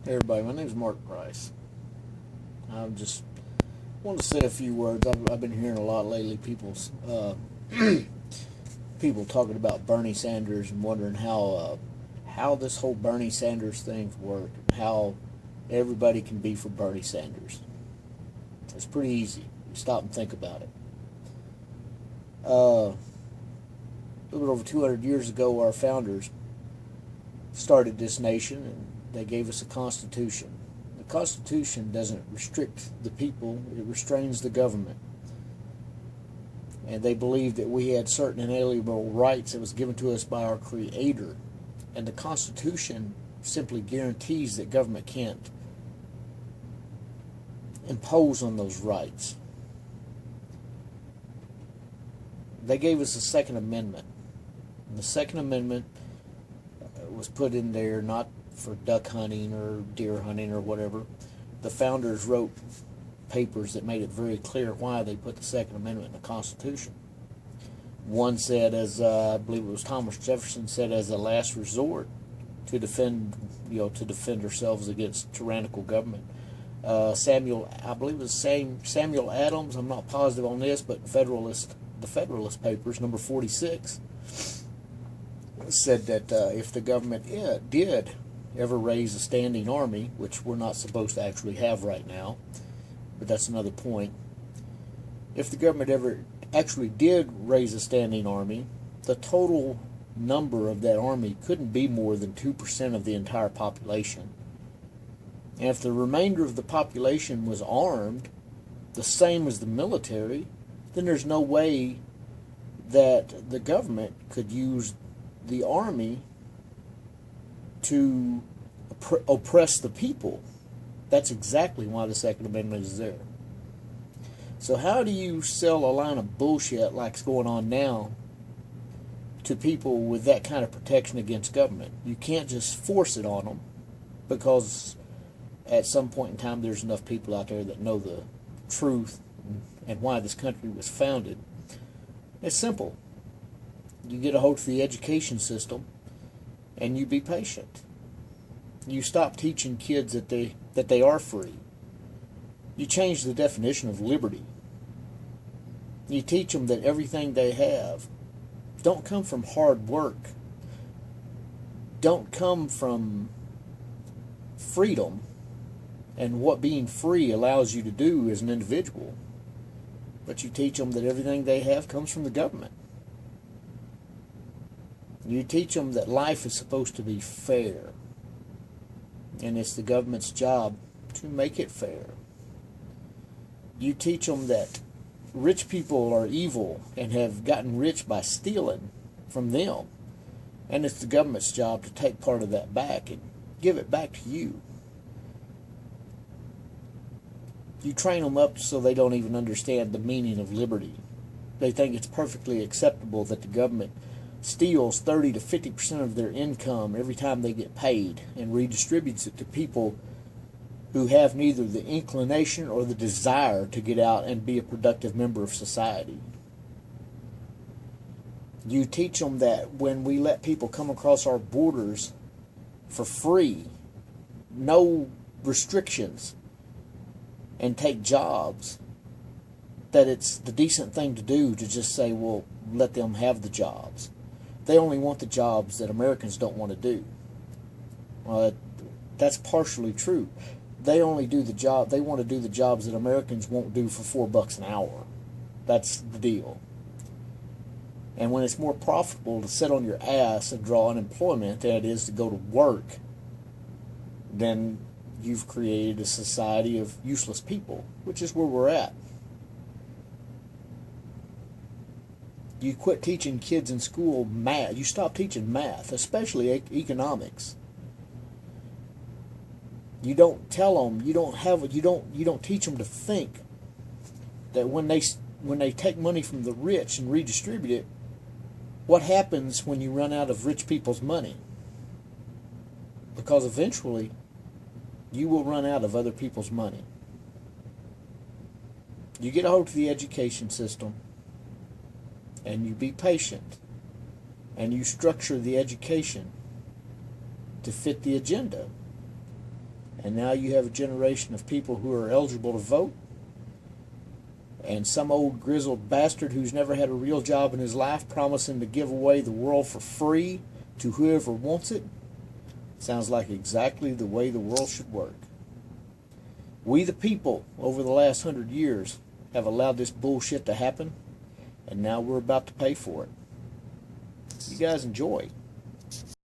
Hey everybody, my name is Mark Price. I just want to say a few words. I've been hearing a lot lately. People talking about Bernie Sanders and wondering how this whole Bernie Sanders thing works, and how everybody can be for Bernie Sanders. It's pretty easy. You stop and think about it. A little bit over 200 years ago, our founders started this nation, and they gave us a constitution. The constitution doesn't restrict the people, it restrains the government. And they believed that we had certain inalienable rights that was given to us by our Creator. And the constitution simply guarantees that government can't impose on those rights. They gave us a Second Amendment. And the Second Amendment was put in there not for duck hunting or deer hunting or whatever. The founders wrote papers that made it very clear why they put the Second Amendment in the Constitution. One said, as I believe it was Thomas Jefferson said, as a last resort to defend ourselves against tyrannical government. Samuel Adams, I'm not positive on this, but the Federalist Papers, number 46, said that if the government did ever raise a standing army, which we're not supposed to actually have right now, but that's another point. If the government ever actually did raise a standing army, the total number of that army couldn't be more than 2% of the entire population. And if the remainder of the population was armed, the same as the military, then there's no way that the government could use the army to oppress the people. That's exactly why the Second Amendment is there. So how do you sell a line of bullshit like's going on now to people with that kind of protection against government? You can't just force it on them, because at some point in time there's enough people out there that know the truth and why this country was founded. It's simple. You get a hold of the education system and you be patient. You stop teaching kids that they are free. You change the definition of liberty. You teach them that everything they have don't come from hard work, don't come from freedom and what being free allows you to do as an individual, but you teach them that everything they have comes from the government. You teach them that life is supposed to be fair, and it's the government's job to make it fair. You teach them that rich people are evil and have gotten rich by stealing from them, and it's the government's job to take part of that back and give it back to you. You train them up so they don't even understand the meaning of liberty. They think it's perfectly acceptable that the government steals 30 to 50% of their income every time they get paid and redistributes it to people who have neither the inclination or the desire to get out and be a productive member of society. You teach them that when we let people come across our borders for free, no restrictions, and take jobs, that it's the decent thing to do to just say, well, let them have the jobs. They only want the jobs that Americans don't want to do. That's partially true. They only do the job. They want to do the jobs that Americans won't do for $4 an hour. That's the deal. And when it's more profitable to sit on your ass and draw unemployment than it is to go to work, then you've created a society of useless people, which is where we're at. You quit teaching kids in school math. You stop teaching math, especially economics. You don't tell them. You don't teach them to think that when they take money from the rich and redistribute it, what happens when you run out of rich people's money? Because eventually you will run out of other people's money. You get a hold of the education system, and you be patient, and you structure the education to fit the agenda. And now you have a generation of people who are eligible to vote, and some old grizzled bastard who's never had a real job in his life promising to give away the world for free to whoever wants it. Sounds like exactly the way the world should work. We the people, over the last 100 years, have allowed this bullshit to happen, and now we're about to pay for it. You guys enjoy.